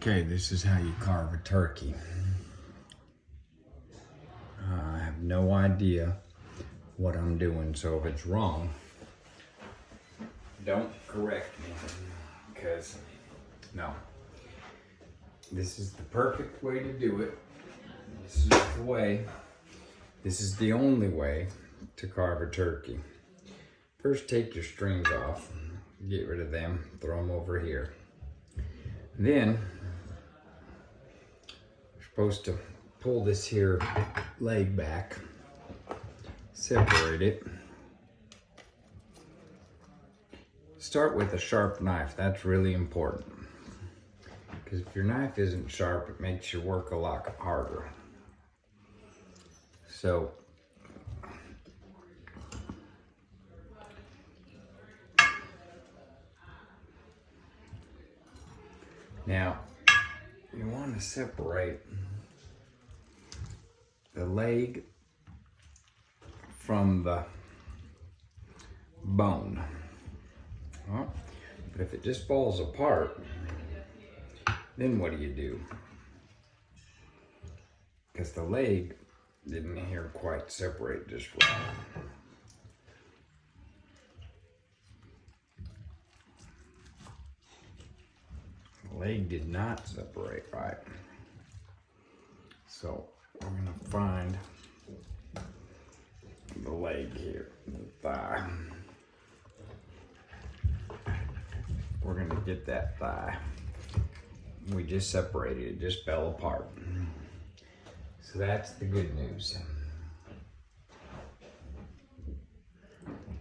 Okay, this is how you carve a turkey. I have no idea what I'm doing, so if it's wrong, don't correct me, because no. This is the perfect way to do it. This is the way, this is the only way to carve a turkey. First, take your strings off, get rid of them, throw them over here. Then, you're supposed to pull this here leg back, separate it. Start with a sharp knife, that's really important. Because if your knife isn't sharp, it makes your work a lot harder. So, now, you want to separate the leg from the bone. Well, but if it just falls apart, then what do? Because the leg didn't here quite separate just right. The leg did not separate right. So we're gonna find the leg here, the thigh. We're gonna get that thigh. We just separated, it just fell apart. So that's the good news.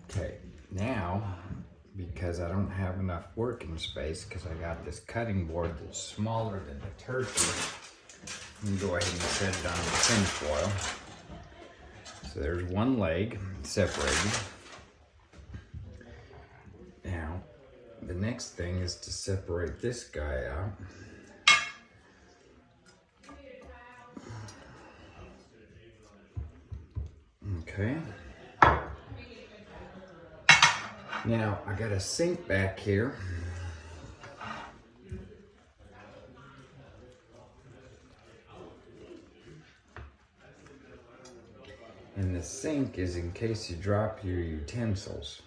Okay, now, because I don't have enough working space, because I got this cutting board that's smaller than the turkey, I'm gonna go ahead and set it on the tin foil. So there's one leg separated. Now, the next thing is to separate this guy out. Okay. Now, I got a sink back here. And the sink is in case you drop your utensils.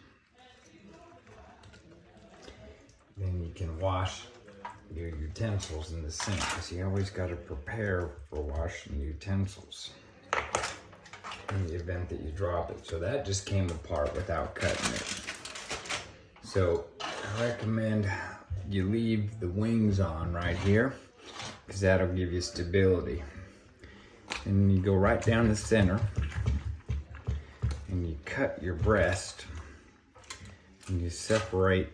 Then you can wash your utensils in the sink, because you always got to prepare for washing utensils in the event that you drop it. So that just came apart without cutting it. So I recommend you leave the wings on right here, because that'll give you stability. And you go right down the center and you cut your breast and you separate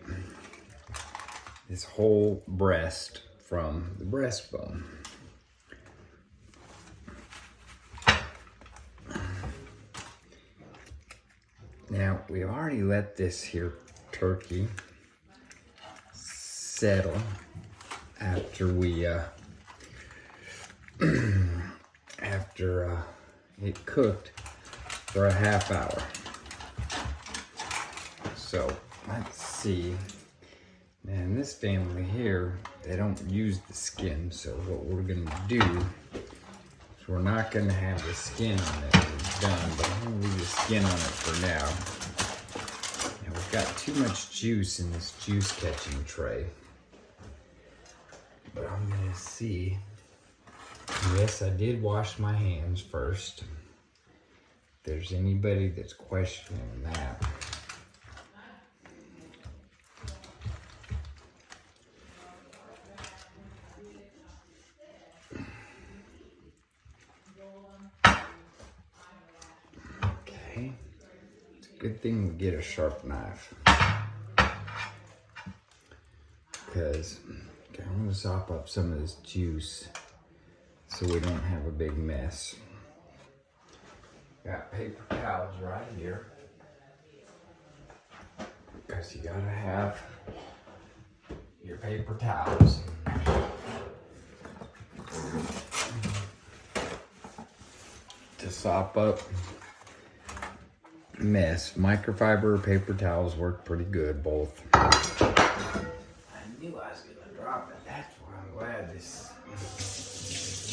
this whole breast from the breastbone. Now, we already let this here turkey settle after we it cooked for a half hour. So let's see. Now in this family here, they don't use the skin. So what we're gonna do is we're not gonna have the skin on it when it's done, but I'm gonna leave the skin on it for now. Now we've got too much juice in this juice catching tray. But I'm gonna see. Yes, I did wash my hands first. If there's anybody that's questioning that. Okay. It's a good thing we get a sharp knife. Because I'm gonna sop up some of this juice so we don't have a big mess. Got paper towels right here, because you gotta have your paper towels. To sop up mess. Microfiber paper towels work pretty good, both. I knew I was gonna drop it. That's why I'm glad this.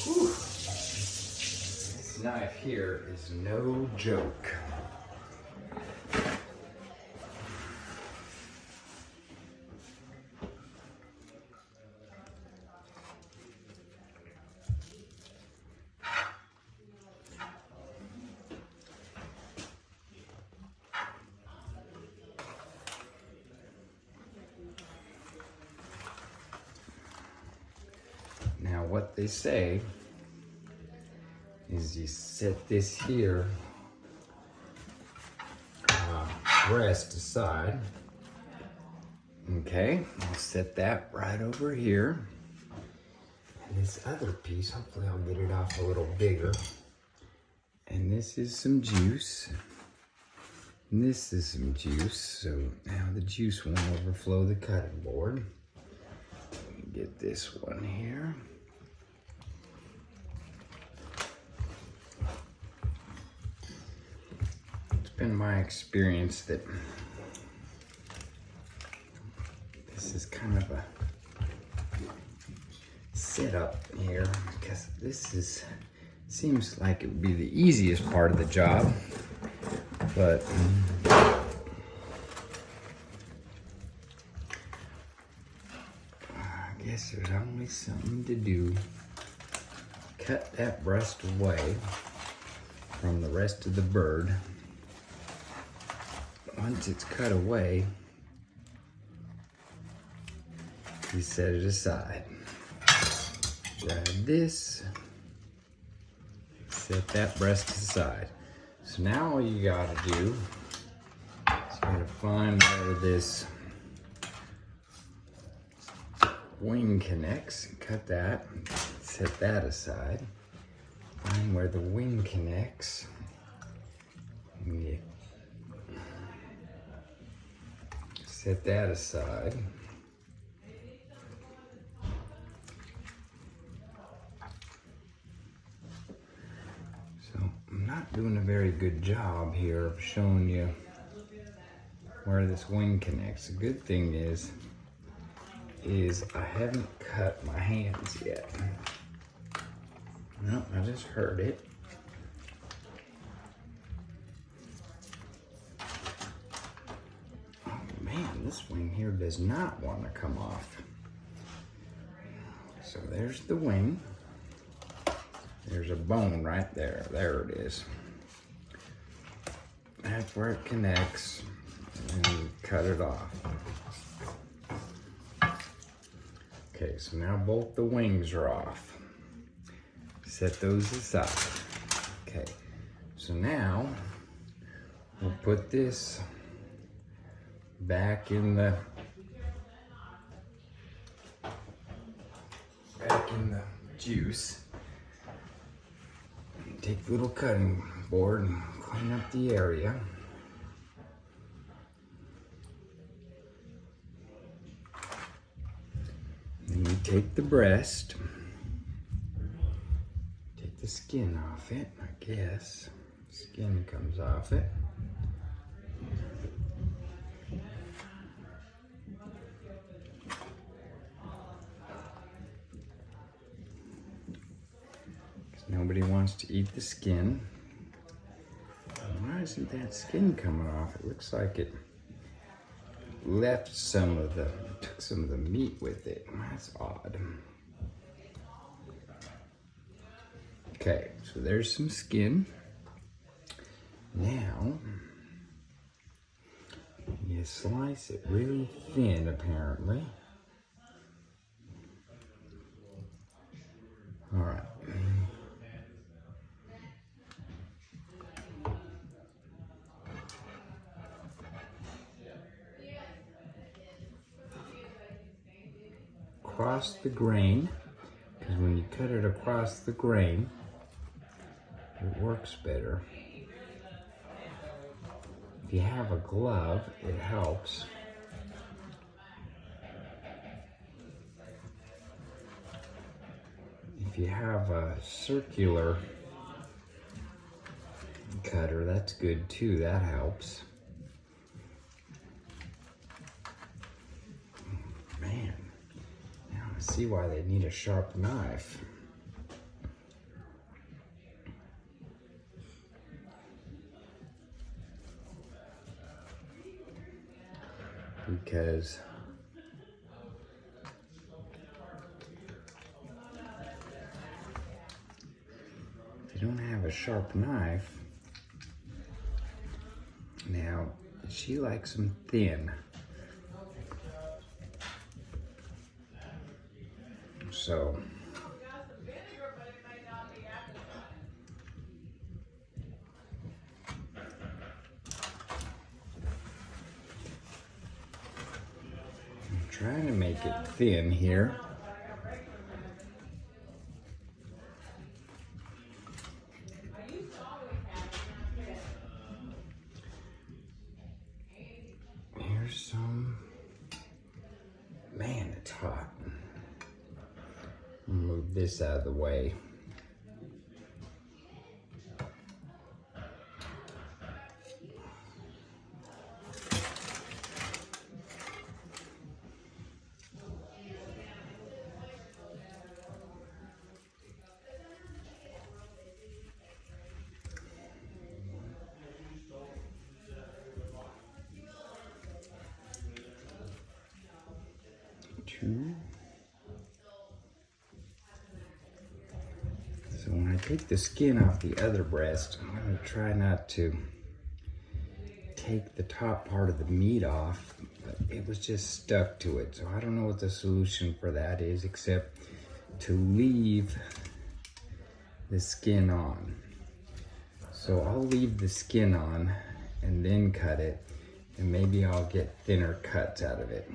Whew. This knife here is no joke. Now what they say is you set this here, breast aside. Okay, I'll set that right over here. And this other piece, hopefully I'll get it off a little bigger. And this is some juice. And this is some juice, so now the juice won't overflow the cutting board. Get this one here. It's been my experience that this is kind of a setup here, because this seems like it would be the easiest part of the job, but I guess there's only something to do. Cut that breast away from the rest of the bird. Once it's cut away, you set it aside. Grab this, set that breast aside. So now all you gotta do is gotta find where this wing connects, cut that, set that aside. Find where the wing connects. And set that aside. So I'm not doing a very good job here of showing you where this wing connects. The good thing is I haven't cut my hands yet. No, I just heard it. Oh man, this wing here does not want to come off. So there's the wing. There's a bone right there. There it is. That's where it connects, and you cut it off. Okay, so now both the wings are off. Set those aside. Okay, so now we'll put this back in the juice. Take the little cutting board and clean up the area. Then you take the breast, take the skin off it, I guess. Skin comes off it. Nobody wants to eat the skin. Why isn't that skin coming off? It looks like it took some of the meat with it. That's odd. Okay, so there's some skin. Now, you slice it really thin, apparently. All right. Across the grain, because when you cut it across the grain, it works better. If you have a glove, it helps. If you have a circular cutter, that's good too, that helps. Man, now as see why they need a sharp knife. Because if you don't have a sharp knife, now she likes them thin. So I'm trying to make it thin here. Here's some. Man, it's hot. Move this out of the way. Two. So when I take the skin off the other breast, I'm going to try not to take the top part of the meat off, but it was just stuck to it. So I don't know what the solution for that is, except to leave the skin on. So I'll leave the skin on and then cut it, and maybe I'll get thinner cuts out of it.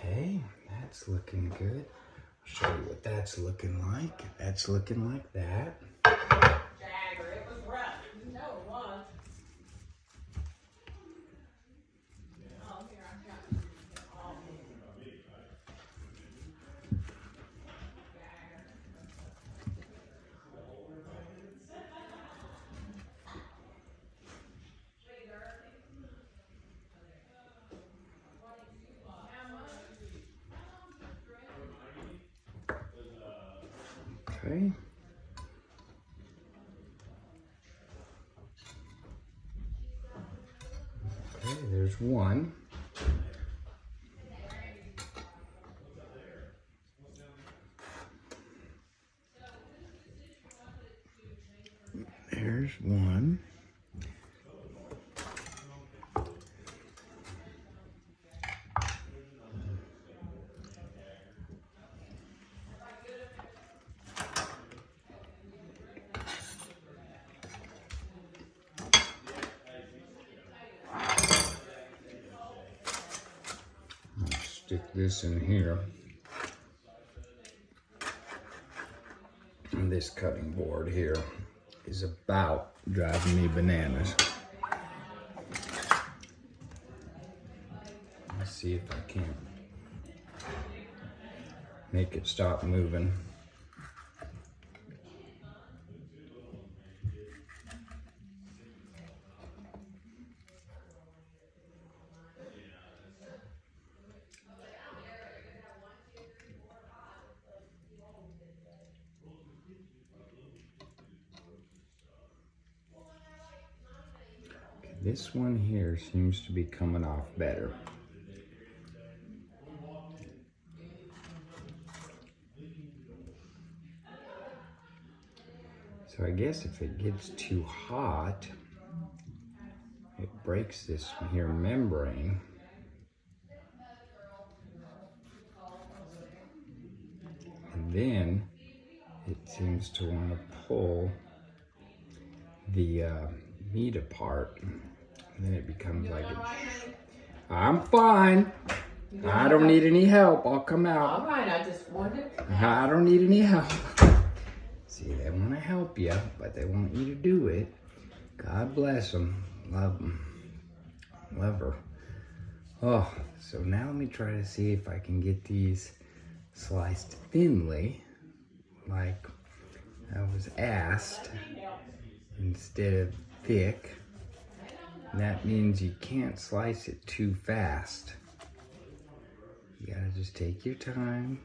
Okay, that's looking good. I'll show you what that's looking like. That's looking like that. Jagger, it was rough. You know it was. Oh, here, I've got all Okay. Okay, there's one. There's one. Stick this in here. And this cutting board here is about driving me bananas. Let's see if I can make it stop moving. This one here seems to be coming off better. So I guess if it gets too hot, it breaks this here membrane. And then it seems to want to pull the meat apart. And then it becomes like I'm fine. I don't need any help. I'll come out. All right, I just wondered. I don't need any help. See, they want to help you, but they want you to do it. God bless them. Love them. Love her. Oh, so now let me try to see if I can get these sliced thinly, like I was asked instead of thick. And that means you can't slice it too fast. You gotta just take your time.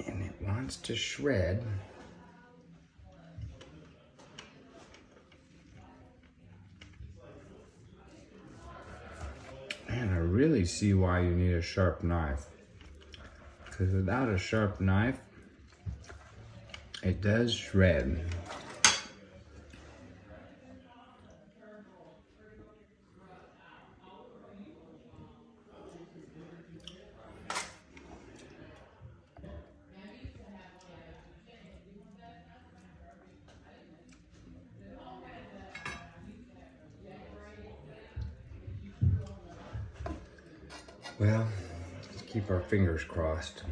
And it wants to shred. And I really see why you need a sharp knife. Because without a sharp knife, it does shred. Well, let's keep our fingers crossed.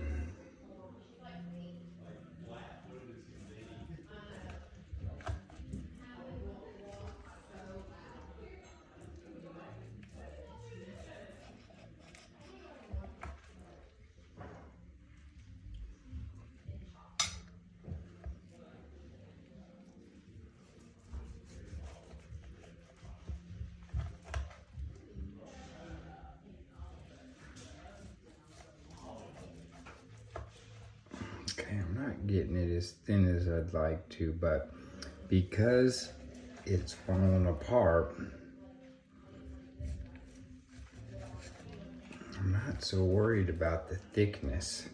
Okay, I'm not getting it as thin as I'd like to, but because it's falling apart, I'm not so worried about the thickness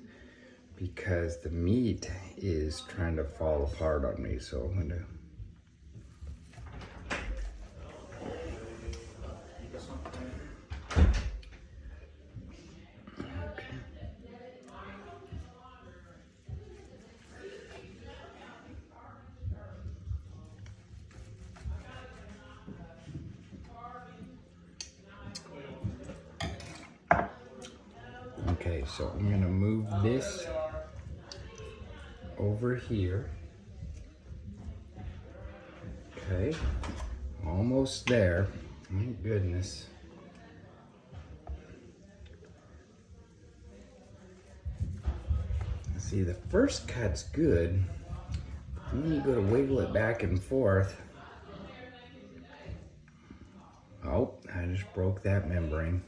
because the meat is trying to fall apart on me, so I'm gonna Okay, so I'm gonna move this over here. Okay, almost there. Thank goodness. See, the first cut's good, but then you go to wiggle it back and forth. Oh, I just broke that membrane.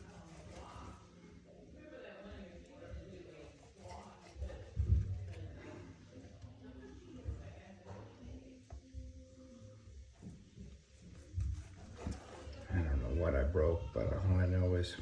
I don't know what I broke, but all I know is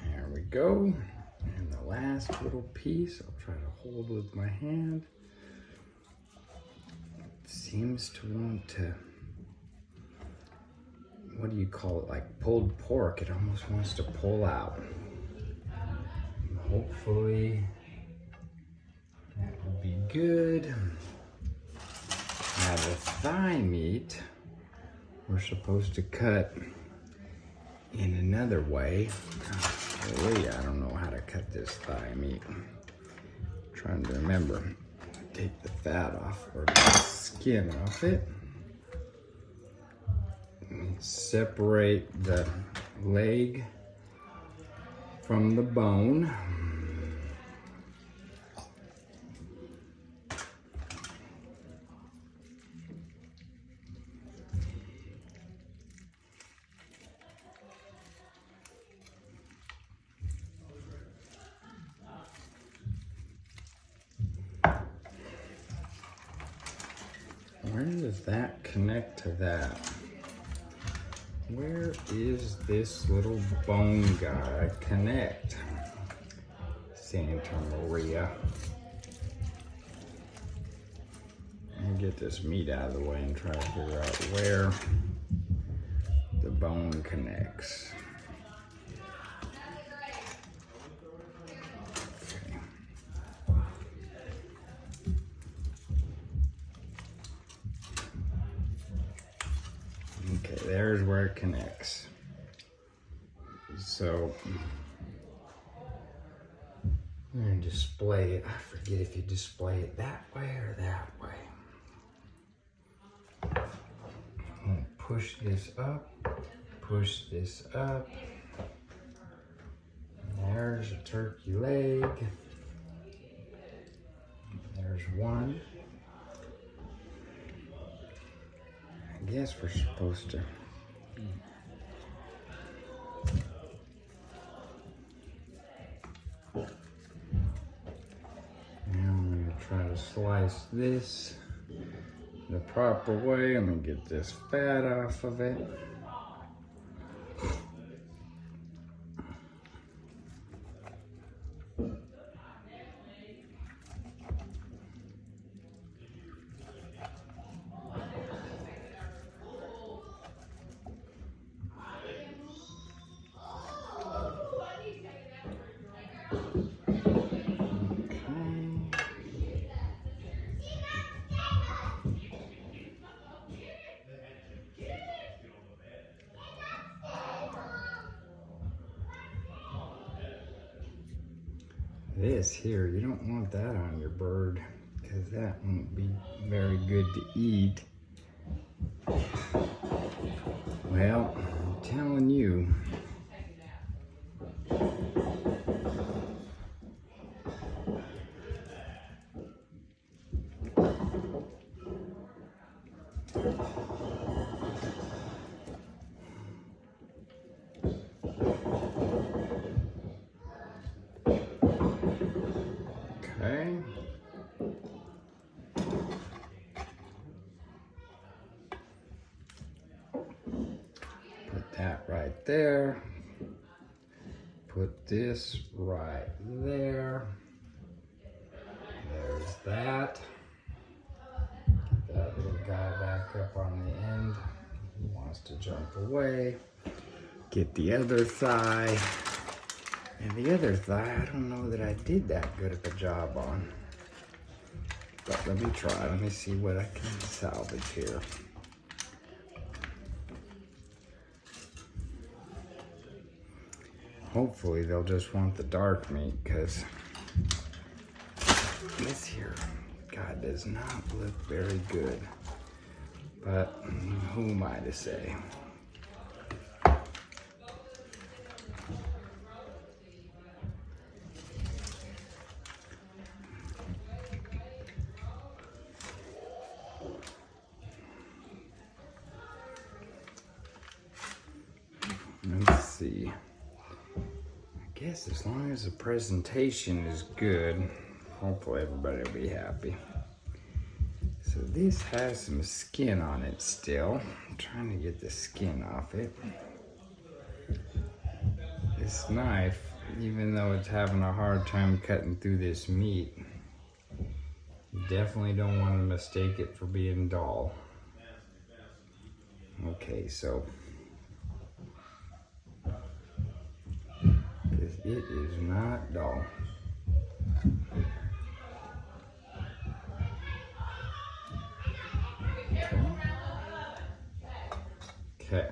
there we go. And the last little piece, I'll try to hold with my hand. Seems to want to, what do you call it, like pulled pork. It almost wants to pull out. Hopefully that will be good. Now the thigh meat, we're supposed to cut in another way. Really, I don't know how to cut this thigh meat. I'm trying to remember. Take the fat off, or the skin off it. And separate the leg from the bone. Where does that connect to that? Where is this little bone guy connect? Santa Maria. I'll get this meat out of the way and try to figure out where the bone connects. Okay, there's where it connects. So I'm going to display it. I forget if you display it that way or that way. I'm going to push this up, push this up. And there's a turkey leg. There's one. I guess we're supposed to. I'm going to try to slice this the proper way. I'm going to get this fat off of it. This here, you don't want that on your bird because that won't be very good to eat. Well, I'm telling you. Okay. Put that right there. Put this right there. There's that. Get that little guy back up on the end. He wants to jump away. Get the other thigh. And the other thigh, I don't know that I did that good of a job on. But let me try. Let me see what I can salvage here. Hopefully they'll just want the dark meat because this here, God, does not look very good. But who am I to say? Let's see. I guess as long as the presentation is good, hopefully everybody will be happy. So this has some skin on it still. I'm trying to get the skin off it. This knife, even though it's having a hard time cutting through this meat, you definitely don't want to mistake it for being dull. Okay, so it is not dull. Okay.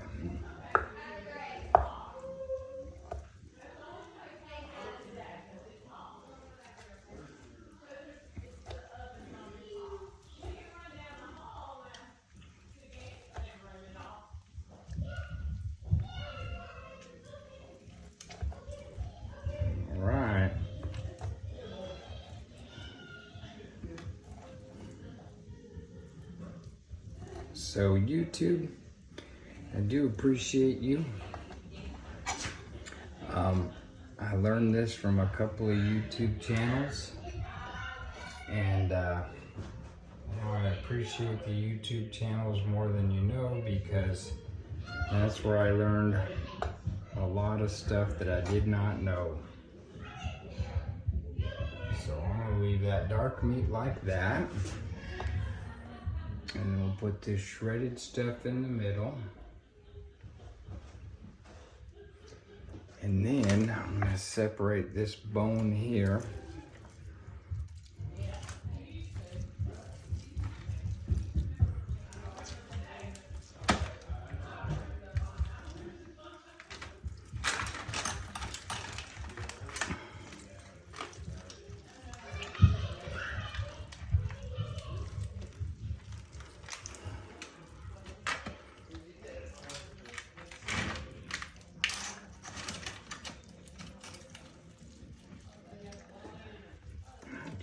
So YouTube, I do appreciate you. I learned this from a couple of YouTube channels, and I appreciate the YouTube channels more than you know, because that's where I learned a lot of stuff that I did not know. So I'm gonna leave that dark meat like that. And then we'll put this shredded stuff in the middle. And then I'm going to separate this bone here.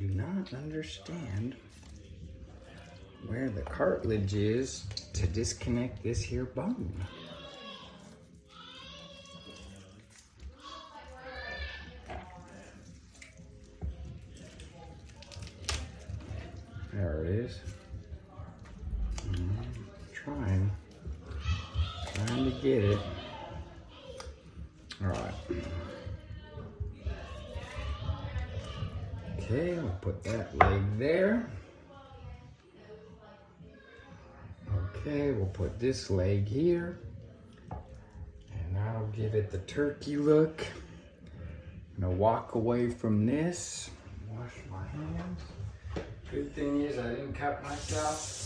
do not understand where the cartilage is to disconnect this here bone. There it is. Trying to get it. All right. Okay, we'll put that leg there. Okay, we'll put this leg here. And that'll give it the turkey look. I'm gonna walk away from this. Wash my hands. Good thing is I didn't cut myself.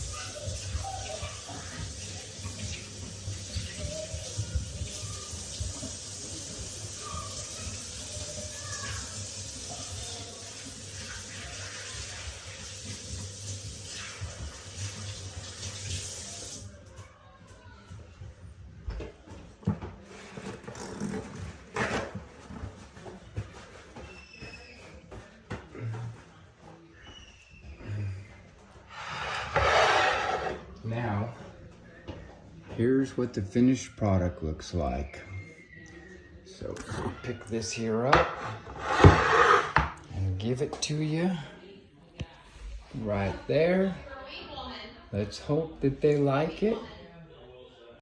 Now, here's what the finished product looks like. So pick this here up and give it to you right there. Let's hope that they like it.